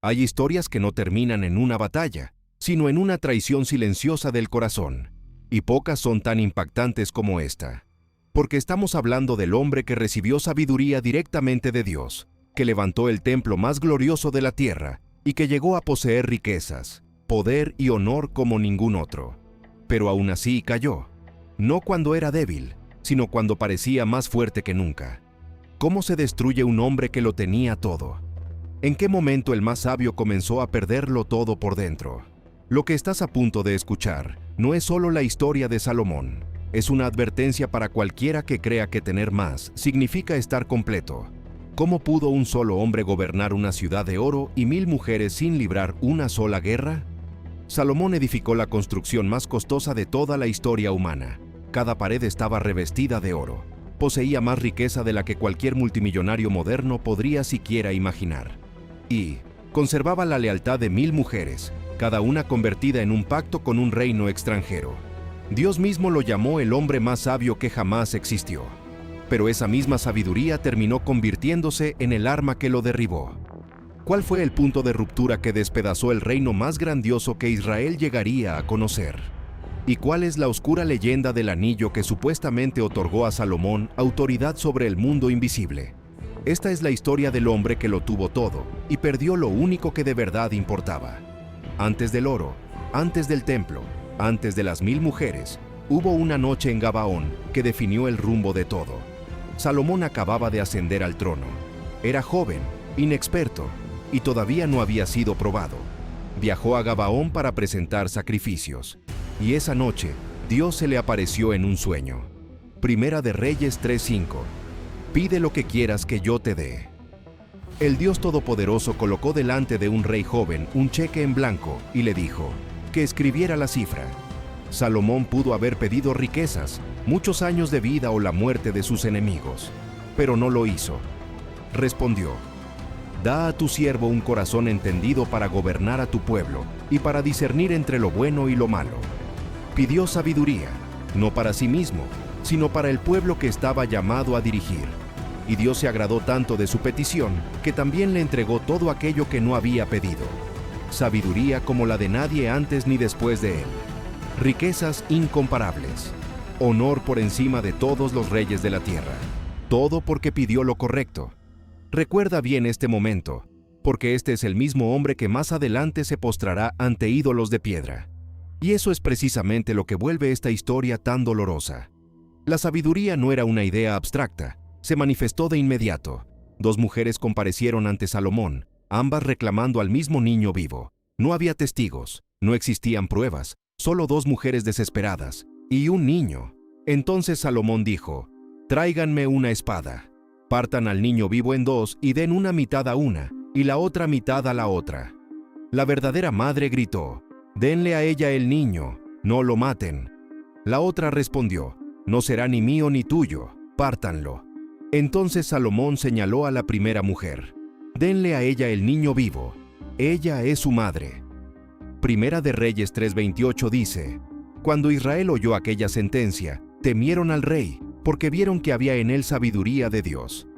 Hay historias que no terminan en una batalla, sino en una traición silenciosa del corazón, y pocas son tan impactantes como esta. Porque estamos hablando del hombre que recibió sabiduría directamente de Dios, que levantó el templo más glorioso de la tierra y que llegó a poseer riquezas, poder y honor como ningún otro. Pero aún así cayó, no cuando era débil, sino cuando parecía más fuerte que nunca. ¿Cómo se destruye un hombre que lo tenía todo? ¿En qué momento el más sabio comenzó a perderlo todo por dentro? Lo que estás a punto de escuchar no es solo la historia de Salomón, es una advertencia para cualquiera que crea que tener más significa estar completo. ¿Cómo pudo un solo hombre gobernar una ciudad de oro y 1000 mujeres sin librar una sola guerra? Salomón edificó la construcción más costosa de toda la historia humana. Cada pared estaba revestida de oro. Poseía más riqueza de la que cualquier multimillonario moderno podría siquiera imaginar. Y conservaba la lealtad de 1000 mujeres, cada una convertida en un pacto con un reino extranjero. Dios mismo lo llamó el hombre más sabio que jamás existió. Pero esa misma sabiduría terminó convirtiéndose en el arma que lo derribó. ¿Cuál fue el punto de ruptura que despedazó el reino más grandioso que Israel llegaría a conocer? ¿Y cuál es la oscura leyenda del anillo que supuestamente otorgó a Salomón autoridad sobre el mundo invisible? Esta es la historia del hombre que lo tuvo todo y perdió lo único que de verdad importaba. Antes del oro, antes del templo, antes de las 1000 mujeres, hubo una noche en Gabaón que definió el rumbo de todo. Salomón acababa de ascender al trono. Era joven, inexperto, y todavía no había sido probado. Viajó a Gabaón para presentar sacrificios, y esa noche Dios se le apareció en un sueño. Primera de Reyes 3:5. Pide lo que quieras que yo te dé. El Dios Todopoderoso colocó delante de un rey joven un cheque en blanco y le dijo que escribiera la cifra. Salomón pudo haber pedido riquezas, muchos años de vida o la muerte de sus enemigos, pero no lo hizo. Respondió: da a tu siervo un corazón entendido para gobernar a tu pueblo y para discernir entre lo bueno y lo malo. Pidió sabiduría, no para sí mismo, sino para el pueblo que estaba llamado a dirigir. Y Dios se agradó tanto de su petición que también le entregó todo aquello que no había pedido. Sabiduría como la de nadie antes ni después de él. Riquezas incomparables. Honor por encima de todos los reyes de la tierra. Todo porque pidió lo correcto. Recuerda bien este momento, porque este es el mismo hombre que más adelante se postrará ante ídolos de piedra. Y eso es precisamente lo que vuelve esta historia tan dolorosa. La sabiduría no era una idea abstracta, se manifestó de inmediato. 2 mujeres comparecieron ante Salomón, ambas reclamando al mismo niño vivo. No había testigos, no existían pruebas, solo 2 mujeres desesperadas y un niño. Entonces Salomón dijo: tráiganme una espada. Partan al niño vivo en 2 y den una mitad a una y la otra mitad a la otra. La verdadera madre gritó: denle a ella el niño, no lo maten. La otra respondió: no será ni mío ni tuyo, pártanlo. Entonces Salomón señaló a la primera mujer: denle a ella el niño vivo, ella es su madre. Primera de Reyes 3:28 dice: cuando Israel oyó aquella sentencia, temieron al rey, porque vieron que había en él sabiduría de Dios.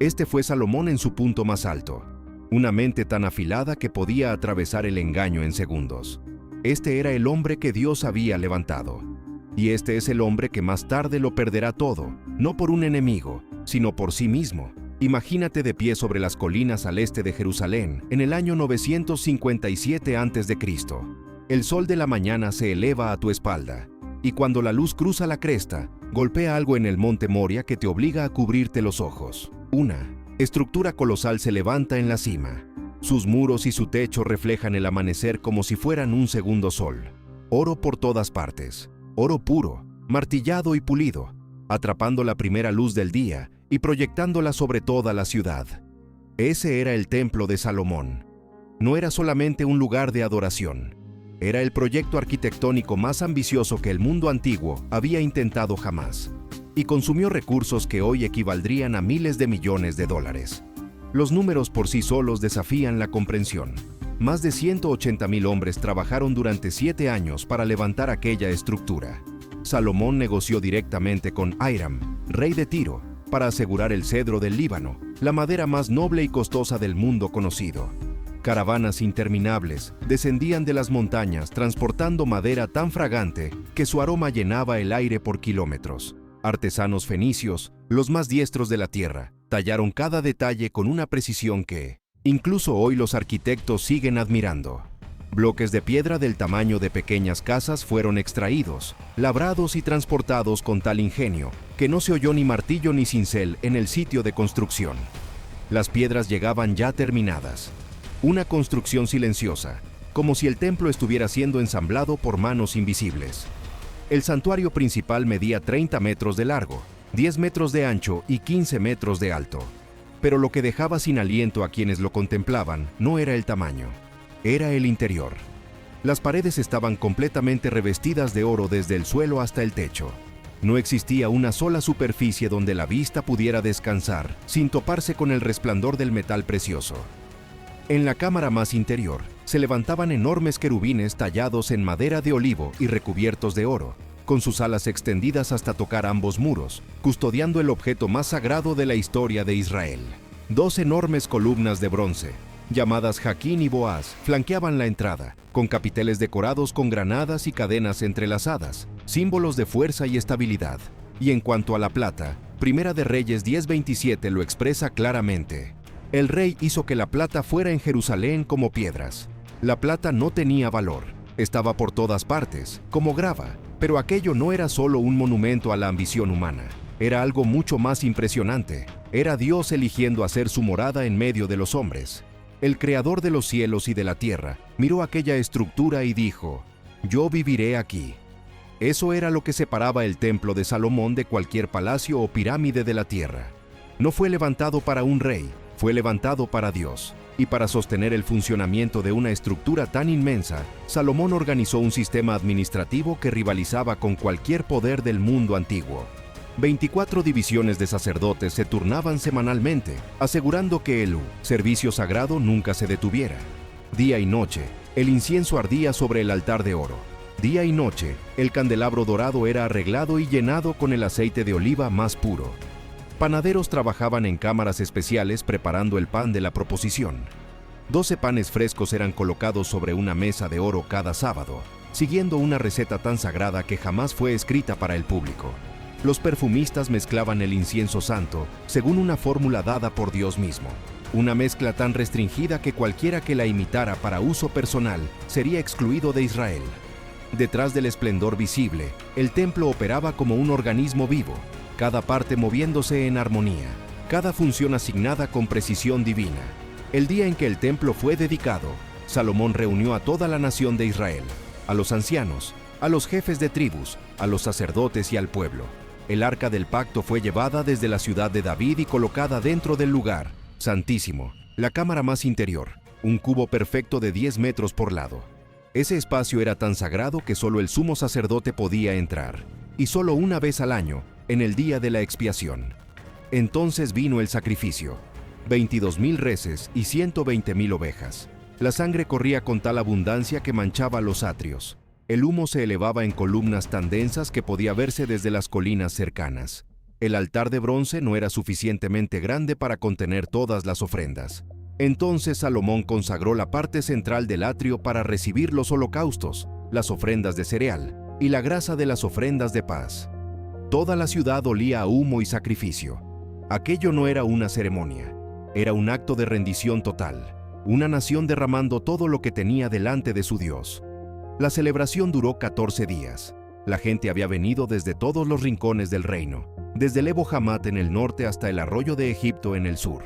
Este fue Salomón en su punto más alto, una mente tan afilada que podía atravesar el engaño en segundos. Este era el hombre que Dios había levantado. Y este es el hombre que más tarde lo perderá todo, no por un enemigo, sino por sí mismo. Imagínate de pie sobre las colinas al este de Jerusalén, en el año 957 a.C. El sol de la mañana se eleva a tu espalda, y cuando la luz cruza la cresta, golpea algo en el monte Moria que te obliga a cubrirte los ojos. Una estructura colosal se levanta en la cima. Sus muros y su techo reflejan el amanecer como si fueran un segundo sol. Oro por todas partes, oro puro, martillado y pulido, atrapando la primera luz del día y proyectándola sobre toda la ciudad. Ese era el templo de Salomón. No era solamente un lugar de adoración, era el proyecto arquitectónico más ambicioso que el mundo antiguo había intentado jamás, y consumió recursos que hoy equivaldrían a miles de millones de dólares. Los números por sí solos desafían la comprensión. Más de 180,000 hombres trabajaron durante 7 años para levantar aquella estructura. Salomón negoció directamente con Hiram, rey de Tiro, para asegurar el cedro del Líbano, la madera más noble y costosa del mundo conocido. Caravanas interminables descendían de las montañas transportando madera tan fragante que su aroma llenaba el aire por kilómetros. Artesanos fenicios, los más diestros de la tierra, tallaron cada detalle con una precisión que, incluso hoy los arquitectos siguen admirando. Bloques de piedra del tamaño de pequeñas casas fueron extraídos, labrados y transportados con tal ingenio que no se oyó ni martillo ni cincel en el sitio de construcción. Las piedras llegaban ya terminadas. Una construcción silenciosa, como si el templo estuviera siendo ensamblado por manos invisibles. El santuario principal medía 30 metros de largo, 10 metros de ancho y 15 metros de alto. Pero lo que dejaba sin aliento a quienes lo contemplaban no era el tamaño, era el interior. Las paredes estaban completamente revestidas de oro desde el suelo hasta el techo. No existía una sola superficie donde la vista pudiera descansar sin toparse con el resplandor del metal precioso. En la cámara más interior se levantaban enormes querubines tallados en madera de olivo y recubiertos de oro, con sus alas extendidas hasta tocar ambos muros, custodiando el objeto más sagrado de la historia de Israel. 2 enormes columnas de bronce, llamadas Jaquín y Boaz, flanqueaban la entrada, con capiteles decorados con granadas y cadenas entrelazadas, símbolos de fuerza y estabilidad. Y en cuanto a la plata, Primera de Reyes 10:27 lo expresa claramente. El rey hizo que la plata fuera en Jerusalén como piedras. La plata no tenía valor, estaba por todas partes, como grava, pero aquello no era solo un monumento a la ambición humana, era algo mucho más impresionante. Era Dios eligiendo hacer su morada en medio de los hombres. El creador de los cielos y de la tierra miró aquella estructura y dijo: «Yo viviré aquí». Eso era lo que separaba el templo de Salomón de cualquier palacio o pirámide de la tierra. No fue levantado para un rey, fue levantado para Dios. Y para sostener el funcionamiento de una estructura tan inmensa, Salomón organizó un sistema administrativo que rivalizaba con cualquier poder del mundo antiguo. 24 divisiones de sacerdotes se turnaban semanalmente, asegurando que el servicio sagrado nunca se detuviera. Día y noche, el incienso ardía sobre el altar de oro. Día y noche, el candelabro dorado era arreglado y llenado con el aceite de oliva más puro. Panaderos trabajaban en cámaras especiales preparando el pan de la proposición. 12 panes frescos eran colocados sobre una mesa de oro cada sábado, siguiendo una receta tan sagrada que jamás fue escrita para el público. Los perfumistas mezclaban el incienso santo según una fórmula dada por Dios mismo. Una mezcla tan restringida que cualquiera que la imitara para uso personal sería excluido de Israel. Detrás del esplendor visible, el templo operaba como un organismo vivo, cada parte moviéndose en armonía, cada función asignada con precisión divina. El día en que el templo fue dedicado, Salomón reunió a toda la nación de Israel, a los ancianos, a los jefes de tribus, a los sacerdotes y al pueblo. El arca del pacto fue llevada desde la ciudad de David y colocada dentro del lugar santísimo, la cámara más interior, un cubo perfecto de 10 metros por lado. Ese espacio era tan sagrado que solo el sumo sacerdote podía entrar, y solo una vez al año, en el día de la expiación. Entonces vino el sacrificio, 22,000 reses y 120,000 ovejas. La sangre corría con tal abundancia que manchaba los atrios. El humo se elevaba en columnas tan densas que podía verse desde las colinas cercanas. El altar de bronce no era suficientemente grande para contener todas las ofrendas. Entonces Salomón consagró la parte central del atrio para recibir los holocaustos, las ofrendas de cereal y la grasa de las ofrendas de paz. Toda la ciudad olía a humo y sacrificio. Aquello no era una ceremonia, era un acto de rendición total, una nación derramando todo lo que tenía delante de su Dios. La celebración duró 14 días. La gente había venido desde todos los rincones del reino, desde Lebo Hamat en el norte hasta el arroyo de Egipto en el sur.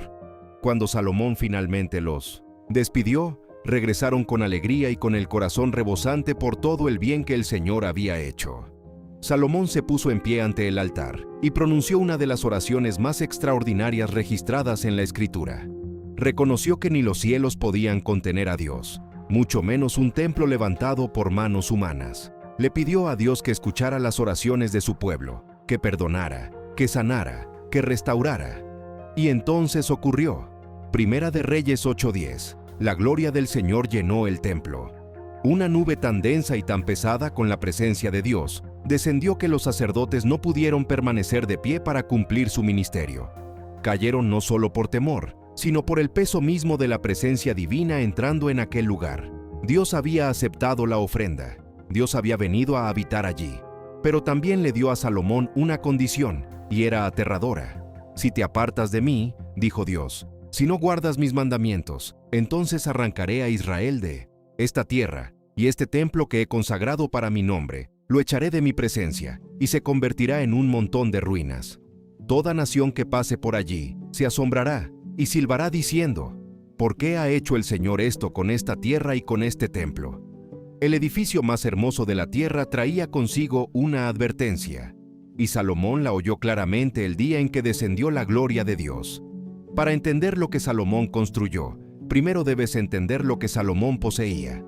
Cuando Salomón finalmente los despidió, regresaron con alegría y con el corazón rebosante por todo el bien que el Señor había hecho. Salomón se puso en pie ante el altar y pronunció una de las oraciones más extraordinarias registradas en la Escritura. Reconoció que ni los cielos podían contener a Dios, mucho menos un templo levantado por manos humanas. Le pidió a Dios que escuchara las oraciones de su pueblo, que perdonara, que sanara, que restaurara. Y entonces ocurrió. Primera de Reyes 8:10. La gloria del Señor llenó el templo. Una nube tan densa y tan pesada con la presencia de Dios descendió que los sacerdotes no pudieron permanecer de pie para cumplir su ministerio. Cayeron no solo por temor, sino por el peso mismo de la presencia divina entrando en aquel lugar. Dios había aceptado la ofrenda. Dios había venido a habitar allí. Pero también le dio a Salomón una condición, y era aterradora. «Si te apartas de mí», dijo Dios, «si no guardas mis mandamientos, entonces arrancaré a Israel de esta tierra, y este templo que he consagrado para mi nombre, lo echaré de mi presencia, y se convertirá en un montón de ruinas. Toda nación que pase por allí se asombrará y silbará diciendo, ¿por qué ha hecho el Señor esto con esta tierra y con este templo?». El edificio más hermoso de la tierra traía consigo una advertencia, y Salomón la oyó claramente el día en que descendió la gloria de Dios. Para entender lo que Salomón construyó, primero debes entender lo que Salomón poseía.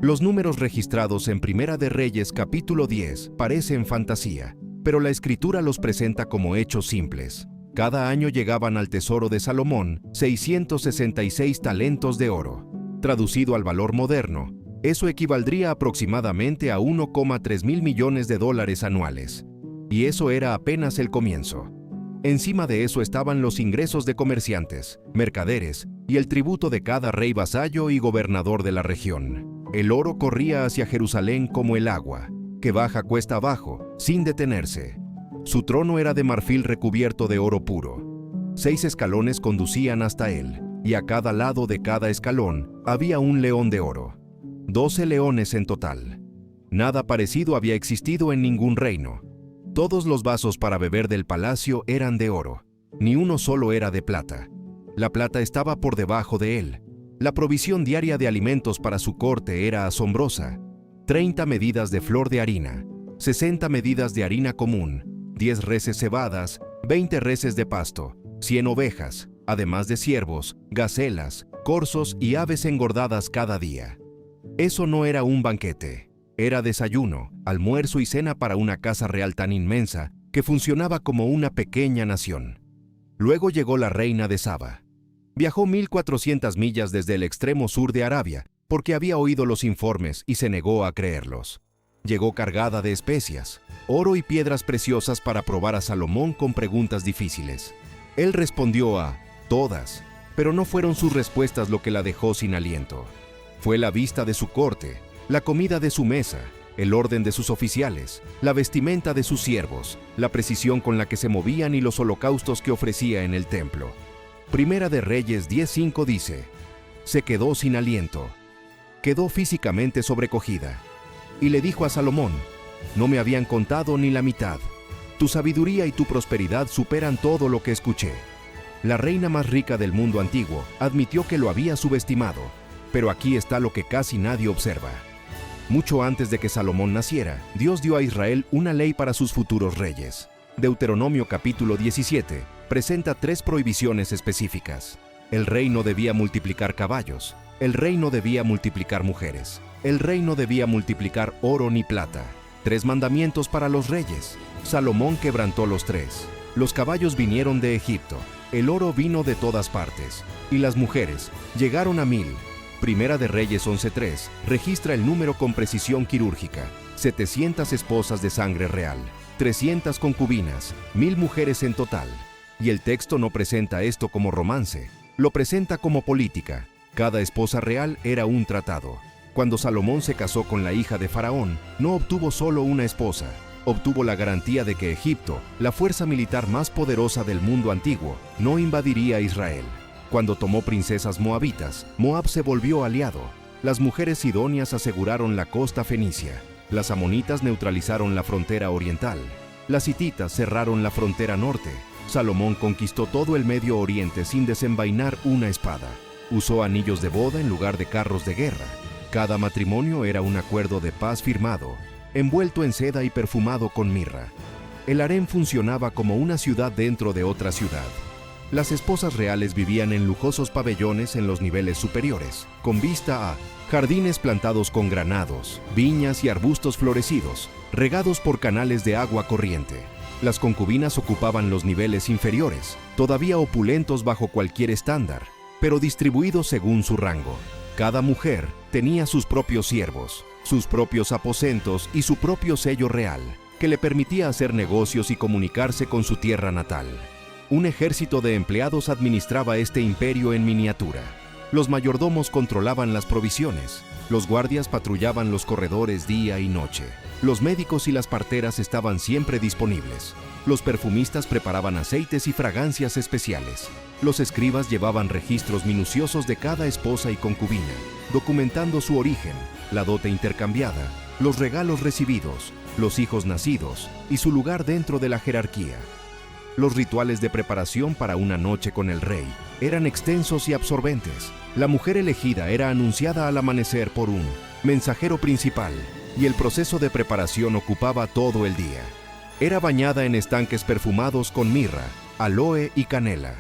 Los números registrados en Primera de Reyes capítulo 10 parecen fantasía, pero la Escritura los presenta como hechos simples. Cada año llegaban al tesoro de Salomón 666 talentos de oro. Traducido al valor moderno, eso equivaldría aproximadamente a 1,3 mil millones de dólares anuales. Y eso era apenas el comienzo. Encima de eso estaban los ingresos de comerciantes, mercaderes y el tributo de cada rey vasallo y gobernador de la región. El oro corría hacia Jerusalén como el agua, que baja cuesta abajo, sin detenerse. Su trono era de marfil recubierto de oro puro. 6 escalones conducían hasta él, y a cada lado de cada escalón había un león de oro. 12 leones en total. Nada parecido había existido en ningún reino. Todos los vasos para beber del palacio eran de oro. Ni uno solo era de plata. La plata estaba por debajo de él. La provisión diaria de alimentos para su corte era asombrosa. 30 medidas de flor de harina, 60 medidas de harina común, 10 reses cebadas, 20 reses de pasto, 100 ovejas, además de ciervos, gacelas, corzos y aves engordadas cada día. Eso no era un banquete. Era desayuno, almuerzo y cena para una casa real tan inmensa que funcionaba como una pequeña nación. Luego llegó la reina de Saba. Viajó 1400 millas desde el extremo sur de Arabia porque había oído los informes y se negó a creerlos. Llegó cargada de especias, oro y piedras preciosas para probar a Salomón con preguntas difíciles. Él respondió a todas, pero no fueron sus respuestas lo que la dejó sin aliento. Fue la vista de su corte, la comida de su mesa, el orden de sus oficiales, la vestimenta de sus siervos, la precisión con la que se movían y los holocaustos que ofrecía en el templo. Primera de Reyes 10:5 dice, se quedó sin aliento, quedó físicamente sobrecogida, y le dijo a Salomón, no me habían contado ni la mitad, tu sabiduría y tu prosperidad superan todo lo que escuché. La reina más rica del mundo antiguo admitió que lo había subestimado, pero aquí está lo que casi nadie observa. Mucho antes de que Salomón naciera, Dios dio a Israel una ley para sus futuros reyes. Deuteronomio capítulo 17 presenta 3 prohibiciones específicas. El rey no debía multiplicar caballos, el rey no debía multiplicar mujeres, el rey no debía multiplicar oro ni plata. 3 mandamientos para los reyes. Salomón quebrantó los 3. Los caballos vinieron de Egipto, el oro vino de todas partes, y las mujeres llegaron a 1000. Primera de Reyes 11:3 registra el número con precisión quirúrgica, 700 esposas de sangre real, 300 concubinas, 1000 mujeres en total. Y el texto no presenta esto como romance, lo presenta como política. Cada esposa real era un tratado. Cuando Salomón se casó con la hija de Faraón, no obtuvo solo una esposa, obtuvo la garantía de que Egipto, la fuerza militar más poderosa del mundo antiguo, no invadiría Israel. Cuando tomó princesas moabitas, Moab se volvió aliado. Las mujeres sidonias aseguraron la costa fenicia. Las amonitas neutralizaron la frontera oriental. Las hititas cerraron la frontera norte. Salomón conquistó todo el Medio Oriente sin desenvainar una espada. Usó anillos de boda en lugar de carros de guerra. Cada matrimonio era un acuerdo de paz firmado, envuelto en seda y perfumado con mirra. El harén funcionaba como una ciudad dentro de otra ciudad. Las esposas reales vivían en lujosos pabellones en los niveles superiores, con vista a jardines plantados con granados, viñas y arbustos florecidos, regados por canales de agua corriente. Las concubinas ocupaban los niveles inferiores, todavía opulentos bajo cualquier estándar, pero distribuidos según su rango. Cada mujer tenía sus propios siervos, sus propios aposentos y su propio sello real, que le permitía hacer negocios y comunicarse con su tierra natal. Un ejército de empleados administraba este imperio en miniatura. Los mayordomos controlaban las provisiones. Los guardias patrullaban los corredores día y noche. Los médicos y las parteras estaban siempre disponibles. Los perfumistas preparaban aceites y fragancias especiales. Los escribas llevaban registros minuciosos de cada esposa y concubina, documentando su origen, la dote intercambiada, los regalos recibidos, los hijos nacidos y su lugar dentro de la jerarquía. Los rituales de preparación para una noche con el rey eran extensos y absorbentes. La mujer elegida era anunciada al amanecer por un mensajero principal, y el proceso de preparación ocupaba todo el día. Era bañada en estanques perfumados con mirra, aloe y canela.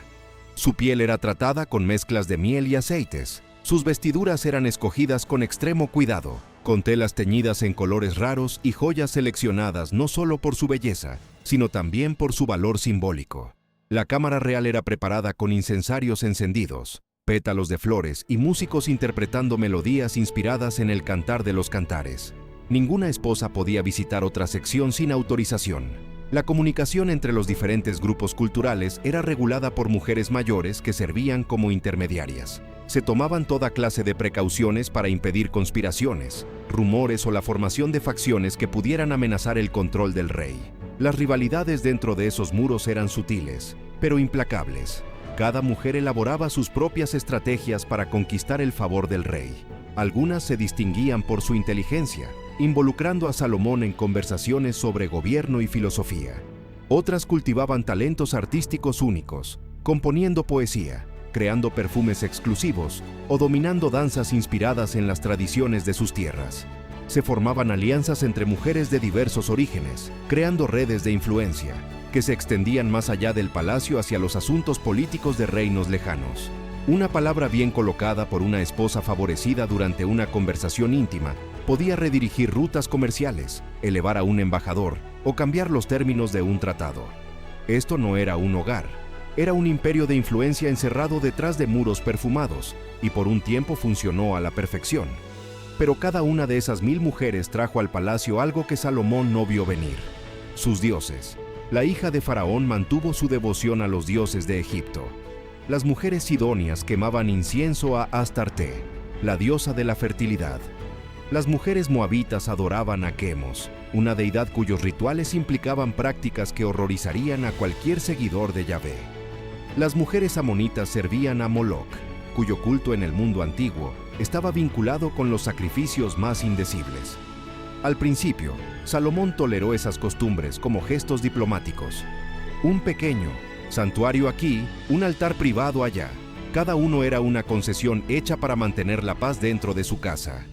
Su piel era tratada con mezclas de miel y aceites. Sus vestiduras eran escogidas con extremo cuidado, con telas teñidas en colores raros y joyas seleccionadas no solo por su belleza, sino también por su valor simbólico. La cámara real era preparada con incensarios encendidos, pétalos de flores y músicos interpretando melodías inspiradas en el Cantar de los Cantares. Ninguna esposa podía visitar otra sección sin autorización. La comunicación entre los diferentes grupos culturales era regulada por mujeres mayores que servían como intermediarias. Se tomaban toda clase de precauciones para impedir conspiraciones, rumores o la formación de facciones que pudieran amenazar el control del rey. Las rivalidades dentro de esos muros eran sutiles, pero implacables. Cada mujer elaboraba sus propias estrategias para conquistar el favor del rey. Algunas se distinguían por su inteligencia, involucrando a Salomón en conversaciones sobre gobierno y filosofía. Otras cultivaban talentos artísticos únicos, componiendo poesía, creando perfumes exclusivos o dominando danzas inspiradas en las tradiciones de sus tierras. Se formaban alianzas entre mujeres de diversos orígenes, creando redes de influencia, que se extendían más allá del palacio hacia los asuntos políticos de reinos lejanos. Una palabra bien colocada por una esposa favorecida durante una conversación íntima podía redirigir rutas comerciales, elevar a un embajador o cambiar los términos de un tratado. Esto no era un hogar, era un imperio de influencia encerrado detrás de muros perfumados, y por un tiempo funcionó a la perfección. Pero cada una de esas 1000 mujeres trajo al palacio algo que Salomón no vio venir: sus dioses. La hija de Faraón mantuvo su devoción a los dioses de Egipto. Las mujeres sidonias quemaban incienso a Astarte, la diosa de la fertilidad. Las mujeres moabitas adoraban a Quemos, una deidad cuyos rituales implicaban prácticas que horrorizarían a cualquier seguidor de Yahvé. Las mujeres amonitas servían a Moloc, cuyo culto en el mundo antiguo estaba vinculado con los sacrificios más indecibles. Al principio, Salomón toleró esas costumbres como gestos diplomáticos. Un pequeño santuario aquí, un altar privado allá. Cada uno era una concesión hecha para mantener la paz dentro de su casa.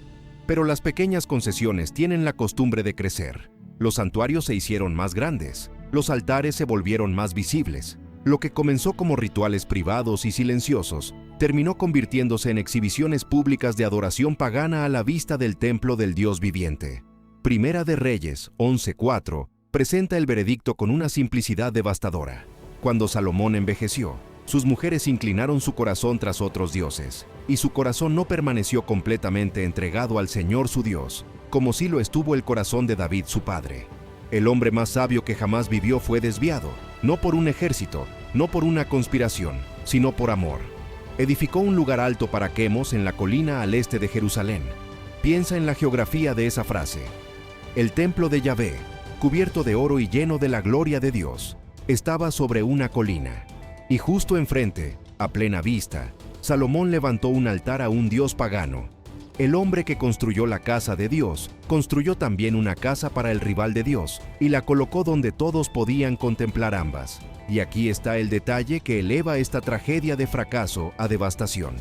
Pero las pequeñas concesiones tienen la costumbre de crecer. Los santuarios se hicieron más grandes, los altares se volvieron más visibles. Lo que comenzó como rituales privados y silenciosos, terminó convirtiéndose en exhibiciones públicas de adoración pagana a la vista del templo del Dios viviente. Primera de Reyes 11:4 presenta el veredicto con una simplicidad devastadora. Cuando Salomón envejeció, sus mujeres inclinaron su corazón tras otros dioses, y su corazón no permaneció completamente entregado al Señor su Dios, como sí lo estuvo el corazón de David su padre. El hombre más sabio que jamás vivió fue desviado, no por un ejército, no por una conspiración, sino por amor. Edificó un lugar alto para Quemos en la colina al este de Jerusalén. Piensa en la geografía de esa frase. El templo de Yahvé, cubierto de oro y lleno de la gloria de Dios, estaba sobre una colina. Y justo enfrente, a plena vista, Salomón levantó un altar a un dios pagano. El hombre que construyó la casa de Dios, construyó también una casa para el rival de Dios, y la colocó donde todos podían contemplar ambas. Y aquí está el detalle que eleva esta tragedia de fracaso a devastación.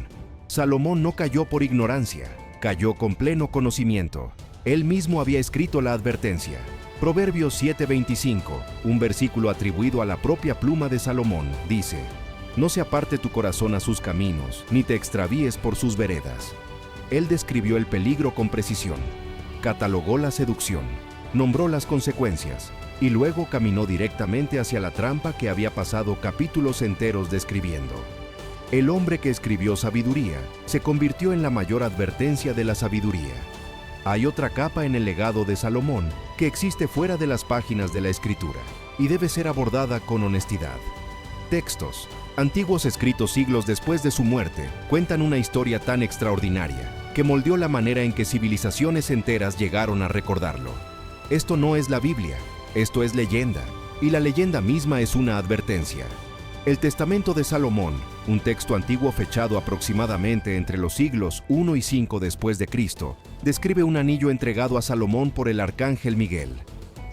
Salomón no cayó por ignorancia, cayó con pleno conocimiento. Él mismo había escrito la advertencia. Proverbios 7:25, un versículo atribuido a la propia pluma de Salomón, dice: «No se aparte tu corazón a sus caminos, ni te extravíes por sus veredas». Él describió el peligro con precisión, catalogó la seducción, nombró las consecuencias, y luego caminó directamente hacia la trampa que había pasado capítulos enteros describiendo. El hombre que escribió sabiduría se convirtió en la mayor advertencia de la sabiduría. Hay otra capa en el legado de Salomón que existe fuera de las páginas de la Escritura y debe ser abordada con honestidad. Textos, antiguos escritos siglos después de su muerte, cuentan una historia tan extraordinaria que moldeó la manera en que civilizaciones enteras llegaron a recordarlo. Esto no es la Biblia, esto es leyenda, y la leyenda misma es una advertencia. El Testamento de Salomón, un texto antiguo fechado aproximadamente entre los siglos I y V después de Cristo, describe un anillo entregado a Salomón por el arcángel Miguel.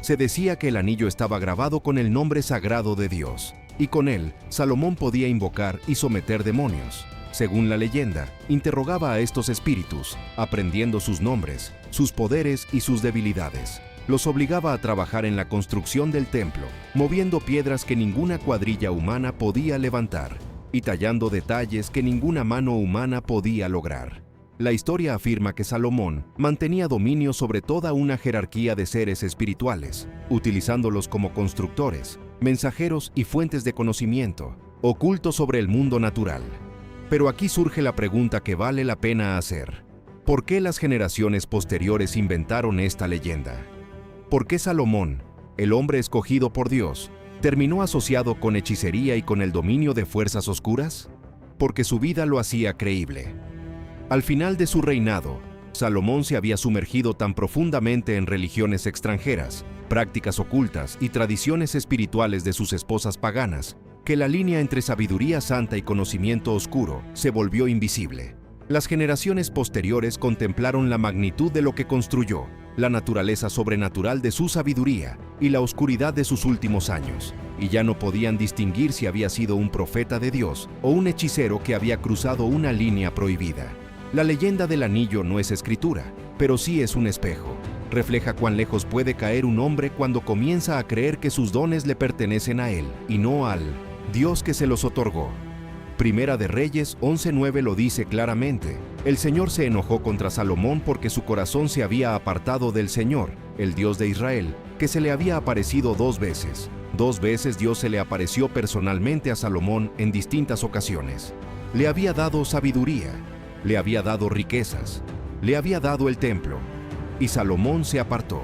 Se decía que el anillo estaba grabado con el nombre sagrado de Dios, y con él, Salomón podía invocar y someter demonios. Según la leyenda, interrogaba a estos espíritus, aprendiendo sus nombres, sus poderes y sus debilidades. Los obligaba a trabajar en la construcción del templo, moviendo piedras que ninguna cuadrilla humana podía levantar y tallando detalles que ninguna mano humana podía lograr. La historia afirma que Salomón mantenía dominio sobre toda una jerarquía de seres espirituales, utilizándolos como constructores, mensajeros y fuentes de conocimiento, ocultos sobre el mundo natural. Pero aquí surge la pregunta que vale la pena hacer. ¿Por qué las generaciones posteriores inventaron esta leyenda? ¿Por qué Salomón, el hombre escogido por Dios, terminó asociado con hechicería y con el dominio de fuerzas oscuras? Porque su vida lo hacía creíble. Al final de su reinado, Salomón se había sumergido tan profundamente en religiones extranjeras, prácticas ocultas y tradiciones espirituales de sus esposas paganas, que la línea entre sabiduría santa y conocimiento oscuro se volvió invisible. Las generaciones posteriores contemplaron la magnitud de lo que construyó, la naturaleza sobrenatural de su sabiduría y la oscuridad de sus últimos años, y ya no podían distinguir si había sido un profeta de Dios o un hechicero que había cruzado una línea prohibida. La leyenda del anillo no es escritura, pero sí es un espejo. Refleja cuán lejos puede caer un hombre cuando comienza a creer que sus dones le pertenecen a él y no al Dios que se los otorgó. Primera de Reyes 11:9 lo dice claramente. El Señor se enojó contra Salomón porque su corazón se había apartado del Señor, el Dios de Israel, que se le había aparecido 2 veces. 2 veces Dios se le apareció personalmente a Salomón en distintas ocasiones. Le había dado sabiduría, le había dado riquezas, le había dado el templo, y Salomón se apartó.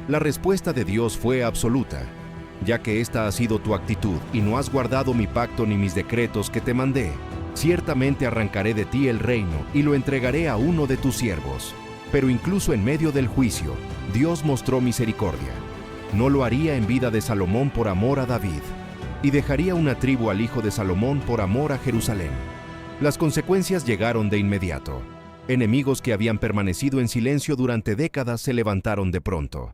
La respuesta de Dios fue absoluta. Ya que esta ha sido tu actitud y no has guardado mi pacto ni mis decretos que te mandé, ciertamente arrancaré de ti el reino y lo entregaré a uno de tus siervos. Pero incluso en medio del juicio, Dios mostró misericordia. No lo haría en vida de Salomón por amor a David, y dejaría una tribu al hijo de Salomón por amor a Jerusalén. Las consecuencias llegaron de inmediato. Enemigos que habían permanecido en silencio durante décadas se levantaron de pronto.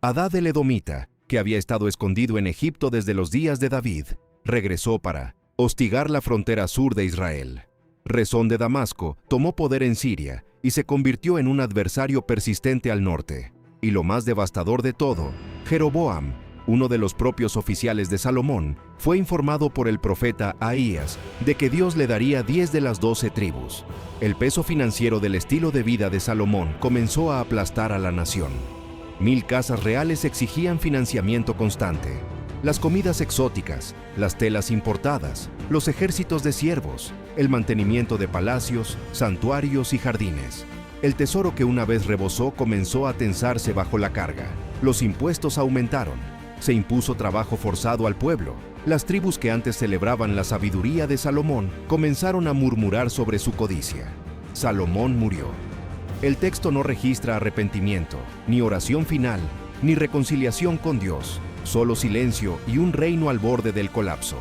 Hadad el Edomita, que había estado escondido en Egipto desde los días de David, regresó para hostigar la frontera sur de Israel. Rezón de Damasco tomó poder en Siria y se convirtió en un adversario persistente al norte. Y lo más devastador de todo, Jeroboam, uno de los propios oficiales de Salomón, fue informado por el profeta Ahías de que Dios le daría 10 de las 12 tribus. El peso financiero del estilo de vida de Salomón comenzó a aplastar a la nación. 1000 casas reales exigían financiamiento constante. Las comidas exóticas, las telas importadas, los ejércitos de siervos, el mantenimiento de palacios, santuarios y jardines. El tesoro que una vez rebosó comenzó a tensarse bajo la carga. Los impuestos aumentaron. Se impuso trabajo forzado al pueblo. Las tribus que antes celebraban la sabiduría de Salomón comenzaron a murmurar sobre su codicia. Salomón murió. El texto no registra arrepentimiento, ni oración final, ni reconciliación con Dios, solo silencio y un reino al borde del colapso.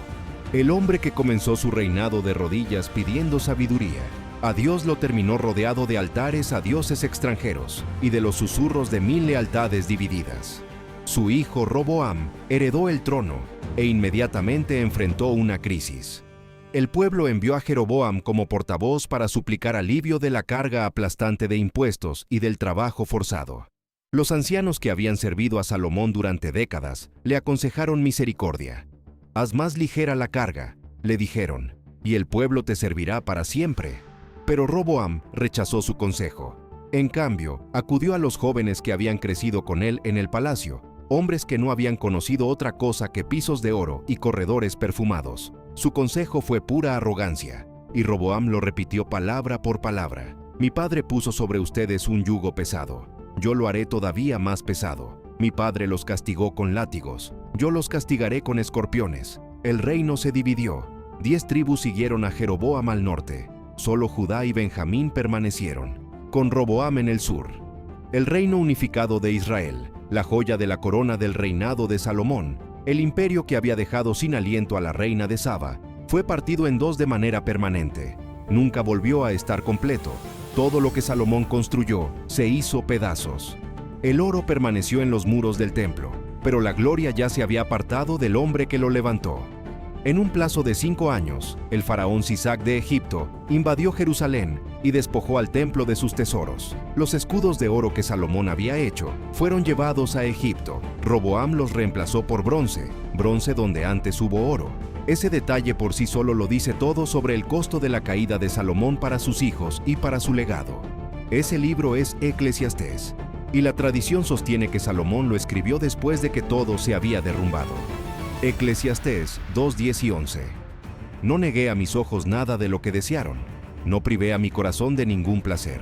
El hombre que comenzó su reinado de rodillas pidiendo sabiduría, a Dios lo terminó rodeado de altares a dioses extranjeros y de los susurros de 1000 lealtades divididas. Su hijo Roboam heredó el trono e inmediatamente enfrentó una crisis. El pueblo envió a Jeroboam como portavoz para suplicar alivio de la carga aplastante de impuestos y del trabajo forzado. Los ancianos que habían servido a Salomón durante décadas le aconsejaron misericordia. «Haz más ligera la carga», le dijeron, «y el pueblo te servirá para siempre». Pero Roboam rechazó su consejo. En cambio, acudió a los jóvenes que habían crecido con él en el palacio, hombres que no habían conocido otra cosa que pisos de oro y corredores perfumados. Su consejo fue pura arrogancia, y Roboam lo repitió palabra por palabra. «Mi padre puso sobre ustedes un yugo pesado. Yo lo haré todavía más pesado. Mi padre los castigó con látigos. Yo los castigaré con escorpiones. El reino se dividió. 10 tribus siguieron a Jeroboam al norte. Solo Judá y Benjamín permanecieron, con Roboam en el sur. El reino unificado de Israel, la joya de la corona del reinado de Salomón, el imperio que había dejado sin aliento a la reina de Saba, fue partido en dos de manera permanente. Nunca volvió a estar completo. Todo lo que Salomón construyó se hizo pedazos. El oro permaneció en los muros del templo, pero la gloria ya se había apartado del hombre que lo levantó. En un plazo de 5 años, el faraón Sisac de Egipto invadió Jerusalén y despojó al templo de sus tesoros. Los escudos de oro que Salomón había hecho fueron llevados a Egipto. Roboam los reemplazó por bronce donde antes hubo oro. Ese detalle por sí solo lo dice todo sobre el costo de la caída de Salomón para sus hijos y para su legado. Ese libro es Eclesiastés, y la tradición sostiene que Salomón lo escribió después de que todo se había derrumbado. Eclesiastés 2:10 y 11. No negué a mis ojos nada de lo que desearon, no privé a mi corazón de ningún placer.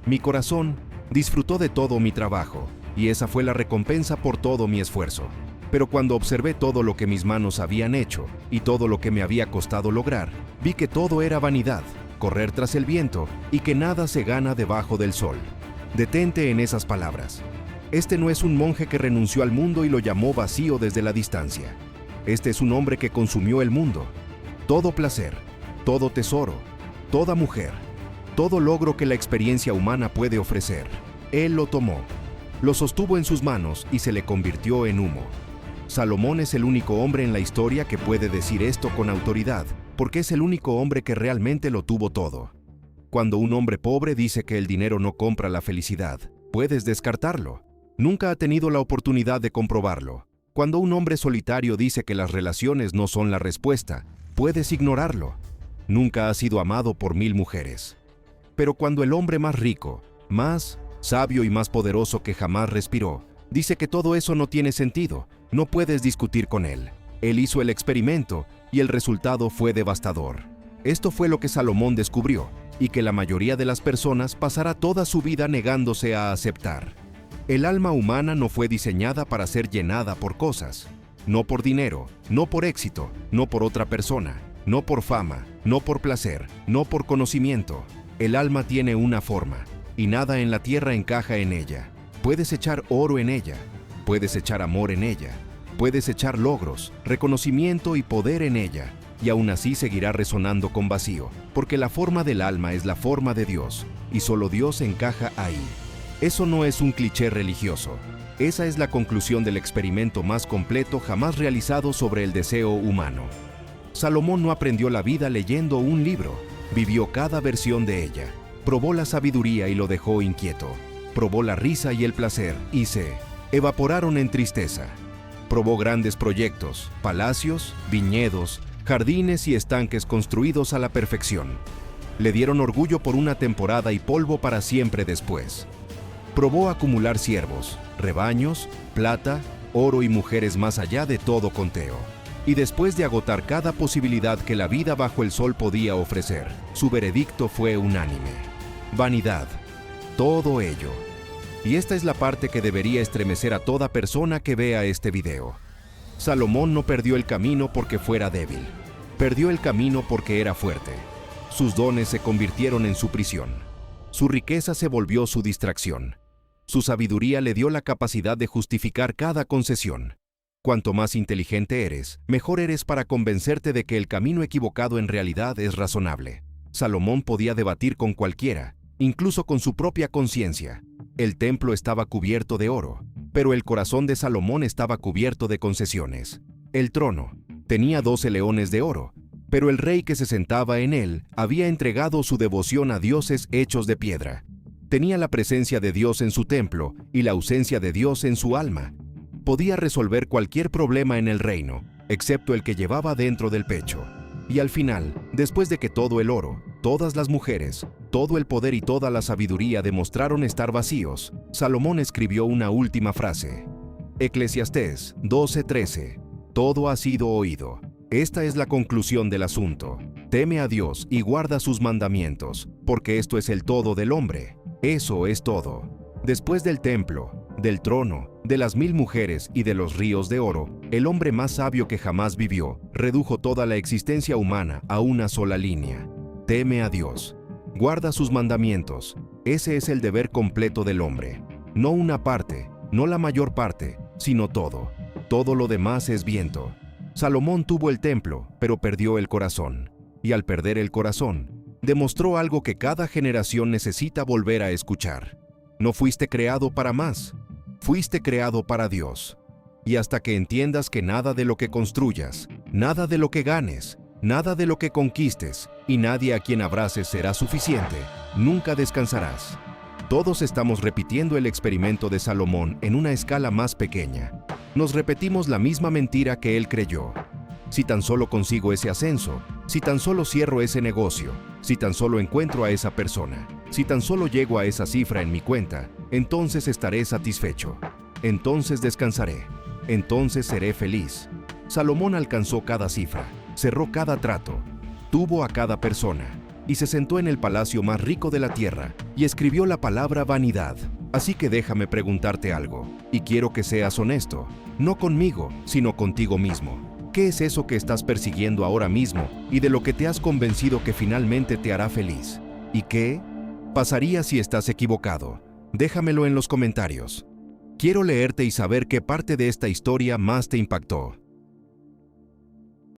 Mi corazón disfrutó de todo mi trabajo, y esa fue la recompensa por todo mi esfuerzo. Pero cuando observé todo lo que mis manos habían hecho, y todo lo que me había costado lograr, vi que todo era vanidad, correr tras el viento, y que nada se gana debajo del sol. Detente en esas palabras. Este no es un monje que renunció al mundo y lo llamó vacío desde la distancia. Este es un hombre que consumió el mundo. Todo placer, todo tesoro, toda mujer, todo logro que la experiencia humana puede ofrecer. Él lo tomó, lo sostuvo en sus manos y se le convirtió en humo. Salomón es el único hombre en la historia que puede decir esto con autoridad, porque es el único hombre que realmente lo tuvo todo. Cuando un hombre pobre dice que el dinero no compra la felicidad, puedes descartarlo. Nunca ha tenido la oportunidad de comprobarlo. Cuando un hombre solitario dice que las relaciones no son la respuesta, puedes ignorarlo. Nunca ha sido amado por 1000 mujeres. Pero cuando el hombre más rico, más sabio y más poderoso que jamás respiró, dice que todo eso no tiene sentido, no puedes discutir con él. Él hizo el experimento y el resultado fue devastador. Esto fue lo que Salomón descubrió, y que la mayoría de las personas pasará toda su vida negándose a aceptar. El alma humana no fue diseñada para ser llenada por cosas. No por dinero, no por éxito, no por otra persona, no por fama, no por placer, no por conocimiento. El alma tiene una forma, y nada en la tierra encaja en ella. Puedes echar oro en ella, puedes echar amor en ella, puedes echar logros, reconocimiento y poder en ella, y aún así seguirá resonando con vacío, porque la forma del alma es la forma de Dios, y solo Dios encaja ahí. Eso no es un cliché religioso. Esa es la conclusión del experimento más completo jamás realizado sobre el deseo humano. Salomón no aprendió la vida leyendo un libro, vivió cada versión de ella, probó la sabiduría y lo dejó inquieto, probó la risa y el placer y se evaporaron en tristeza. Probó grandes proyectos, palacios, viñedos, jardines y estanques construidos a la perfección. Le dieron orgullo por una temporada y polvo para siempre después. Probó acumular siervos, rebaños, plata, oro y mujeres más allá de todo conteo. Y después de agotar cada posibilidad que la vida bajo el sol podía ofrecer, su veredicto fue unánime. Vanidad. Todo ello. Y esta es la parte que debería estremecer a toda persona que vea este video. Salomón no perdió el camino porque fuera débil. Perdió el camino porque era fuerte. Sus dones se convirtieron en su prisión. Su riqueza se volvió su distracción. Su sabiduría le dio la capacidad de justificar cada concesión. Cuanto más inteligente eres, mejor eres para convencerte de que el camino equivocado en realidad es razonable. Salomón podía debatir con cualquiera, incluso con su propia conciencia. El templo estaba cubierto de oro, pero el corazón de Salomón estaba cubierto de concesiones. El trono tenía 12 leones de oro, pero el rey que se sentaba en él había entregado su devoción a dioses hechos de piedra. Tenía la presencia de Dios en su templo y la ausencia de Dios en su alma. Podía resolver cualquier problema en el reino, excepto el que llevaba dentro del pecho. Y al final, después de que todo el oro, todas las mujeres, todo el poder y toda la sabiduría demostraron estar vacíos, Salomón escribió una última frase. Eclesiastés 12:13. Todo ha sido oído. Esta es la conclusión del asunto. Teme a Dios y guarda sus mandamientos, porque esto es el todo del hombre. Eso es todo. Después del templo, del trono, de las 1000 mujeres y de los ríos de oro, el hombre más sabio que jamás vivió, redujo toda la existencia humana a una sola línea. Teme a Dios. Guarda sus mandamientos. Ese es el deber completo del hombre. No una parte, no la mayor parte, sino todo. Todo lo demás es viento. Salomón tuvo el templo, pero perdió el corazón. Y al perder el corazón, demostró algo que cada generación necesita volver a escuchar. No fuiste creado para más. Fuiste creado para Dios. Y hasta que entiendas que nada de lo que construyas, nada de lo que ganes, nada de lo que conquistes y nadie a quien abraces será suficiente, nunca descansarás. Todos estamos repitiendo el experimento de Salomón en una escala más pequeña. Nos repetimos la misma mentira que él creyó. Si tan solo consigo ese ascenso, si tan solo cierro ese negocio, si tan solo encuentro a esa persona, si tan solo llego a esa cifra en mi cuenta, entonces estaré satisfecho. Entonces descansaré. Entonces seré feliz. Salomón alcanzó cada cifra, cerró cada trato, tuvo a cada persona, y se sentó en el palacio más rico de la tierra, y escribió la palabra vanidad. Así que déjame preguntarte algo, y quiero que seas honesto, no conmigo, sino contigo mismo. ¿Qué es eso que estás persiguiendo ahora mismo y de lo que te has convencido que finalmente te hará feliz? ¿Y qué pasaría si estás equivocado? Déjamelo en los comentarios. Quiero leerte y saber qué parte de esta historia más te impactó.